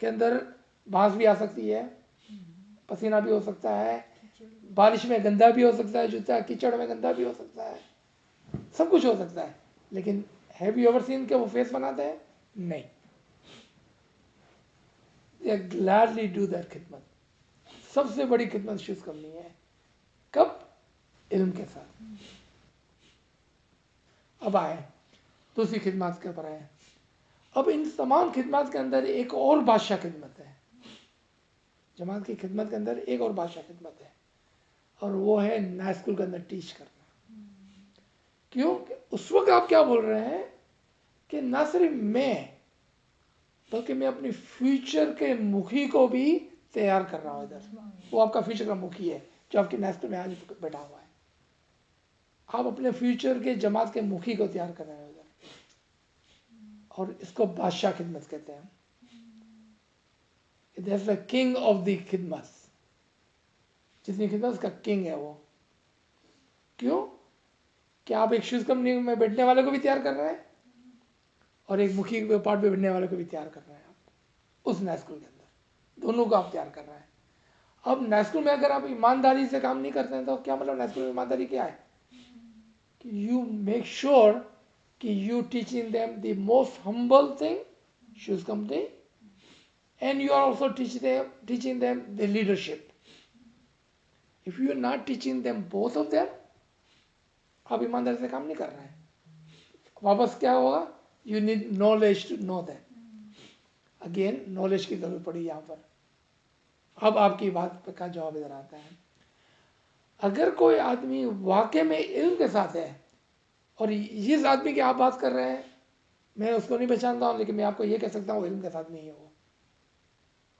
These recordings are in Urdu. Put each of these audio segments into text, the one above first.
کے اندر بھاس بھی آ سکتی ہے, پسینہ بھی ہو سکتا ہے, بارش میں گندا بھی ہو سکتا ہے جوتا, کیچڑ میں گندا بھی ہو سکتا ہے, سب کچھ ہو سکتا ہے. لیکن ہیو یو ایور سین کہ وہ فیس بناتے ہیں؟ نہیں. they gladly do that خدمت. سب سے بڑی خدمت شوز کرنی ہے کب؟ علم کے ساتھ. اب آئے دوسری خدمات کے اوپر آئے. اب ان تمام خدمات کے اندر ایک اور بادشاہ خدمت ہے. جماعت کی خدمت کے اندر ایک اور بادشاہ خدمت ہے, اور وہ ہے نئے اسکول کے اندر ٹیچ کرنا. کیوں کہ اس وقت آپ کیا بول رہے ہیں کہ نہ صرف میں بلکہ میں اپنی فیوچر کے مکھی کو بھی تیار کر رہا ہوں. ادھر وہ آپ کا فیوچر کا مکھی ہے جو آپ کے نیسٹ میں آج بیٹھا ہوا ہے. آپ اپنے فیوچر کے جماعت کے مکھی کو تیار کر رہے ہیں ادھر, اور اس کو بادشاہ خدمت کہتے ہیں. That's the king of the خدمت. جتنی خدمت اس کا کنگ ہے وہ. کیوں کہ آپ ایک شوز کمپنی میں بیٹھنے والے کو بھی تیار کر رہے ہیں اور ایک مکھی کے پارٹ پہ بیٹھنے والے کو بھی تیار کر رہے ہیں. آپ اس نیسکول کے اندر دونوں کو آپ تیار کر رہے ہیں. اب نیسکول میں اگر آپ ایمانداری سے کام نہیں کرتے ہیں تو کیا مطلب نیسکول میں ایمانداری کیا ہے؟ کہ یو میک شیور کہ you teaching them the most humble thing shows company, and you are also teaching them the leadership. If you are not teaching them both of them, آپ ایمانداری سے کام نہیں کر رہے ہیں. واپس کیا ہوگا؟ You need knowledge to know that. Again knowledge کی ضرورت پڑی یہاں پر. اب آپ کی بات کا جواب ادھر آتا ہے. اگر کوئی آدمی واقع میں علم کے ساتھ ہے, اور جس آدمی کی آپ بات کر رہے ہیں میں اس کو نہیں پہچانتا ہوں, لیکن میں آپ کو یہ کہہ سکتا ہوں وہ علم کے ساتھ نہیں ہے. وہ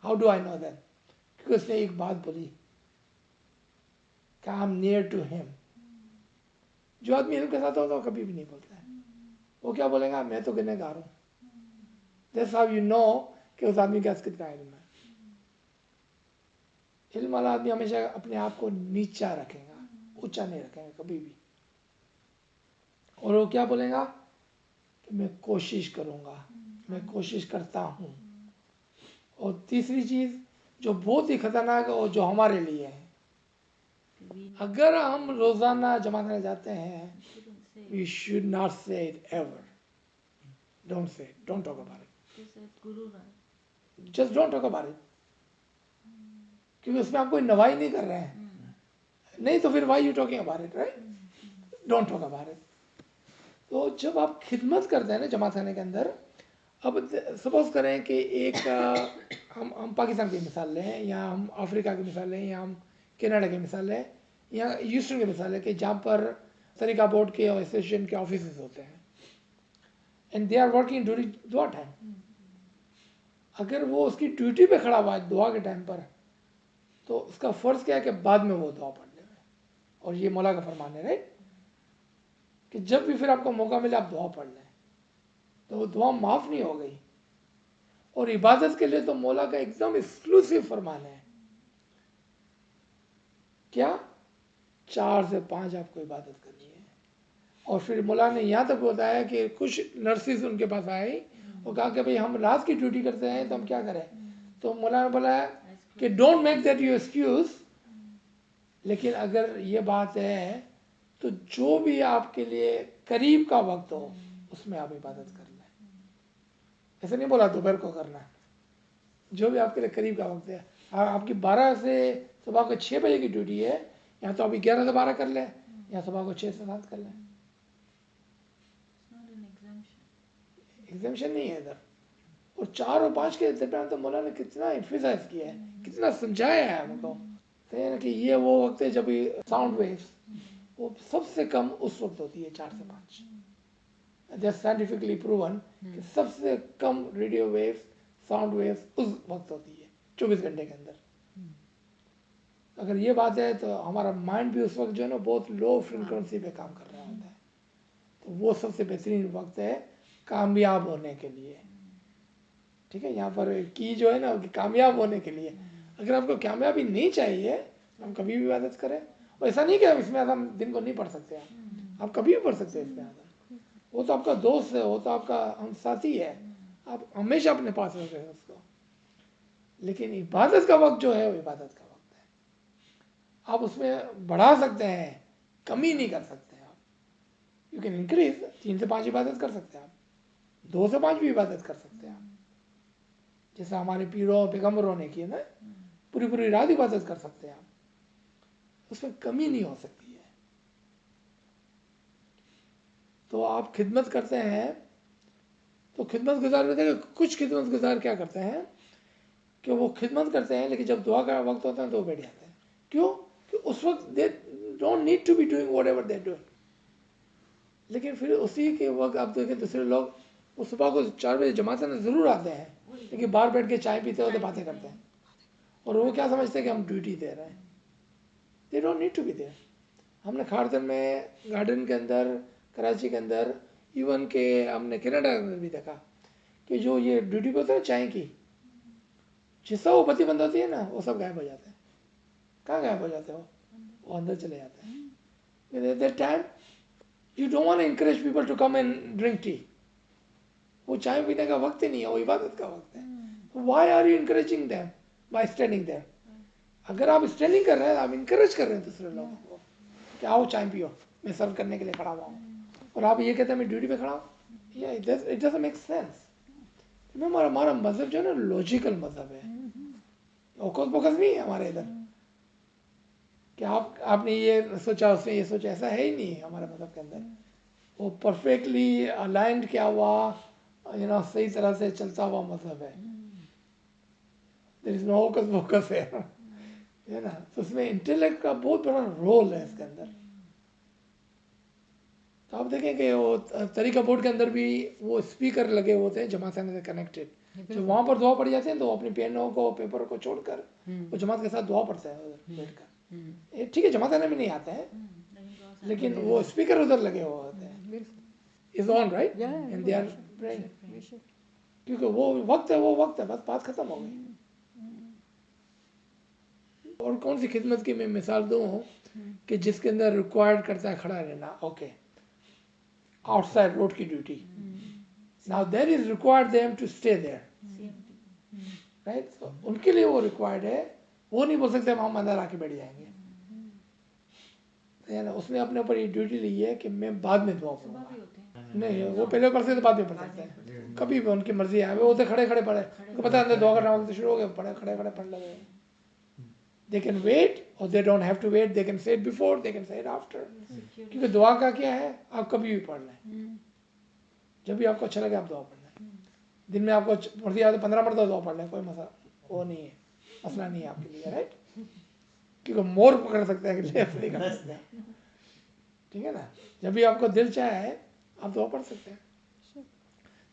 How do I know that? کیونکہ اس نے ایک بات بولی کہ I'm near to him. جو آدمی علم کے ساتھ ہوتا ہے وہ کبھی بھی نہیں بولتا ہے. وہ کیا بولے گا؟ میں تو گنہ گار ہوں. That's how you know کہ اس آدمی کے پاس کتنا علم ہے. علم والا آدمی ہمیشہ اپنے آپ کو نیچا رکھے گا, اونچا نہیں رکھے گا کبھی بھی. اور وہ کیا بولے گا کہ میں کوشش کروں گا, میں کوشش کرتا ہوں. اور تیسری چیز جو بہت ہی خطرناک ہے, وہ جو ہمارے لیے ہے, اگر ہم روزانہ جماعت میں جاتے ہیں we should not say it ever. Don't say it. Don't talk about it. Just don't talk about it. کیونکہ اس میں آپ کوئی نوائی نہیں کر رہے ہیں. نہیں تو پھر why you talking about it, right? Don't talk about it. تو جب آپ خدمت کرتے ہیں نا جماعت خانے کے اندر, اب سپوز کریں کہ ایک ہم پاکستان کی مثال لیں, یا ہم افریقہ کی مثال لیں, یا ہم کینیڈا کی مثال لیں, یا یوسٹن کی مثال لیں, کہ جہاں پر طریقہ بورڈ کے اور ایسوسیشن کے آفیسز ہوتے ہیں and they are working during دعا ٹائم. اگر وہ اس کی ڈیوٹی پہ کھڑا ہوا ہے دعا کے ٹائم پر, تو اس کا فرض کیا ہے کہ بعد میں وہ دعا پڑھ لے. اور یہ مولا کا فرمان ہے, رائٹ, کہ جب بھی پھر آپ کو موقع ملے آپ دعا پڑھ لیں. تو وہ دعا معاف نہیں ہو گئی. اور عبادت کے لیے تو مولا کا ایک دم ایکسکلوسیو فرمان ہے. کیا؟ 4 سے 5 آپ کو عبادت کرنی ہے. اور پھر مولا نے یہاں تک بتایا کہ کچھ نرسز ان کے پاس آئی اور کہا کہ بھئی ہم رات کی ڈیوٹی کرتے ہیں تو ہم کیا کریں. تو مولا نے بولا کہ don't make that your excuse, لیکن اگر یہ بات ہے تو جو بھی آپ کے لیے قریب کا وقت ہو اس میں آپ عبادت کر لیں. ایسے نہیں بولا دوپہر کو کرنا, جو بھی آپ کے لیے قریب کا وقت ہے. آپ کی 12 سے صبح کو 6 بجے کی ڈیوٹی ہے, یا تو آپ 11 سے 12 کر لیں, یا صبح کو 6 سے 7 کر لیں. ایگزامشن نہیں ہے ادھر. اور 4 اور 5 کے درمیان تو مولا نے کتنا ایمفیسائز کیا ہے, کتنا سمجھایا ہے ہم کو کہ یہ وہ وقت ہے جب ساؤنڈ ویوز وہ سب سے کم اس وقت ہوتی ہے 4 سے 5. سائنٹیفکلی پروون کہ سب سے کم ریڈیو ویوز ساؤنڈ ویوز اس وقت ہوتی ہے 24 گھنٹے کے اندر. اگر یہ بات ہے تو ہمارا مائنڈ بھی اس وقت جو ہے نا بہت لو فریکوینسی پہ کام کر رہا ہوتا ہے. تو وہ سب سے بہترین وقت ہے کامیاب ہونے کے لیے. ٹھیک ہے, یہاں پر کی جو ہے نا کامیاب ہونے کے لیے. اگر آپ کو کامیابی نہیں چاہیے ہم کبھی بھی عبادت کریں. اور ایسا نہیں کہ ہم اس میں اعظم دن کو نہیں پڑھ سکتے ہیں, آپ کبھی بھی پڑھ سکتے ہیں اس میں اعظم. وہ تو آپ کا دوست ہے, وہ تو آپ کا ہم ساتھی ہے, آپ ہمیشہ اپنے پاس رکھیں اس کو. لیکن عبادت کا وقت جو ہے وہ عبادت کا وقت ہے. آپ اس میں بڑھا سکتے ہیں, کمی نہیں کر سکتے آپ. یو کین انکریز, 3 سے 5 عبادت کر سکتے ہیں آپ, 2 سے 5 بھی عبادت کر سکتے ہیں آپ, جیسے ہمارے پیروں پیغمبروں نے کی ہے نا, پوری پوری رات عبادت کر سکتے ہیں آپ, اس میں کمی نہیں ہو سکتی ہے. تو آپ خدمت کرتے ہیں تو خدمت گزار میں دیکھیں, کچھ خدمت گزار کیا کرتے ہیں کہ وہ خدمت کرتے ہیں لیکن جب دعا کا وقت ہوتا ہے تو وہ بیٹھ جاتے ہیں. کیوں؟ کہ اس وقت they don't need to be doing whatever they doing. لیکن پھر اسی کے وقت آپ دیکھیں دوسرے لوگ وہ صبح کو 4 بجے جماعت میں ضرور آتے ہیں, لیکن باہر بیٹھ کے چائے پیتے ہوتے باتیں کرتے ہیں, اور وہ کیا سمجھتے ہیں کہ ہم ڈیوٹی دے رہے ہیں. They don't need to be there. ہم نے کھارتن میں گارڈن کے اندر, کراچی کے اندر, ایون کہ ہم نے کینیڈا میں بھی دیکھا کہ جو یہ ڈیوٹی پہ ہوتا ہے چائے کی, جس طرح وہ بتی بند ہوتی ہے نا, وہ سب غائب ہو جاتے ہیں. کہاں غائب ہو جاتے ہیں؟ وہ اندر چلے جاتے ہیں. That time you don't want encourage people to come and drink tea. وہ چائے پینے کا وقت ہی نہیں ہے, وہ عبادت کا وقت ہے. Why are you encouraging them by standing them? اگر آپ اسٹینڈنگ کر رہے ہیں, آپ انکریج کر رہے ہیں دوسرے لوگوں کو کہ آؤ چائے پیو, میں سرو کرنے کے لیے کھڑا ہوا ہوں, اور آپ یہ کہتے ہیں میں ڈیوٹی پہ کھڑا ہوں. It doesn't make sense. ہمارا مذہب جو ہے نا لاجیکل مذہب ہے, اوکس پوکس نہیں ہے ہمارے ادھر کہ آپ نے یہ سوچا اس نے یہ سوچا, ایسا ہے ہی نہیں ہے ہمارے مذہب کے اندر. وہ پرفیکٹلی الائنڈ کیا ہوا, صحیح طرح سے چلتا ہوا مذہب ہے. دیر از نو اوکس پوکس ہے نا. تو اس میں انٹیلیکٹ کا بہت بڑا رول ہے اس کے اندر. تو آپ دیکھیں کہ وہ طریقہ بورڈ کے اندر بھی وہ اسپیکر لگے ہوتے ہیں جماعت سے کنیکٹڈ. جب وہاں پر دعا پڑی جاتی ہے تو وہ اپنی پینوں کو پیپر کو چھوڑ کر وہ جماعت کے ساتھ دعا پڑھتا ہے بیٹھ کر. ٹھیک ہے, جماعت آنے میں نہیں آتا ہے, لیکن وہ اسپیکر ادھر لگے ہوئے ہوتے ہیں. Is on right and they are praying, کیونکہ وہ وقت ہے, وہ وقت ہے, بس بات ختم ہو گئی. اور کون سی خدمت کی میں مثال دوں کہ جس کے اندر ریکوائرڈ کرتا ہے کھڑا رہنا. اوکے, آؤٹ سائڈ روڈ کی duty. Now there is required them to stay there, right. ان کے لیے وہ ریکوائرڈ ہے, وہ نہیں بول سکتے ہم اندر آ کے بیٹھ جائیں گے. اس نے اپنے اوپر یہ ڈیوٹی لی ہے کہ میں بعد میں دعا کروں گا. نہیں, وہ پہلے پڑھتے تو بعد میں پڑھ سکتے ہیں, کبھی بھی ان کی مرضی ہے. وہ تو کھڑے کھڑے پڑھے, ان کو پتا ہے اندر دعا کرنا وقت شروع ہو گیا, پڑھے کھڑے کھڑے پڑھ لگے. They can wait or they don't have to wait. They can say it before, they can say it after. کیونکہ دعا کا کیا ہے, آپ کبھی بھی پڑھ لیں, جب بھی آپ کو اچھا لگے آپ دعا پڑھ لیں. دن میں آپ کو مرضی آئے تو 15 مرتبہ دعا پڑھ لیں, کوئی مسئلہ وہ نہیں ہے, مسئلہ نہیں ہے آپ کے لیے, رائٹ. کیونکہ مور پکڑ سکتے ہیں کہ لیس نہیں کر سکتے ہیں, ٹھیک ہے نا. جب بھی آپ کو دل چاہے آپ دعا پڑھ سکتے ہیں.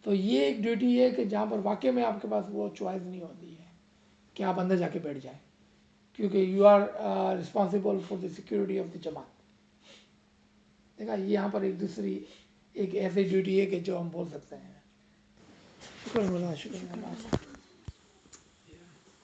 تو یہ ایک ڈیوٹی ہے کہ جہاں پر واقع میں آپ کے پاس وہ چوائس نہیں ہوتی ہے کہ آپ اندر جا کے بیٹھ جائیں, کیونکہ you are responsible for the security of the جماعت. دیکھا, یہاں پر ایک دوسری ایک ایسی ڈیوٹی ہے کہ جو ہم بول سکتے ہیں. شکر اللہ, شکر اللہ.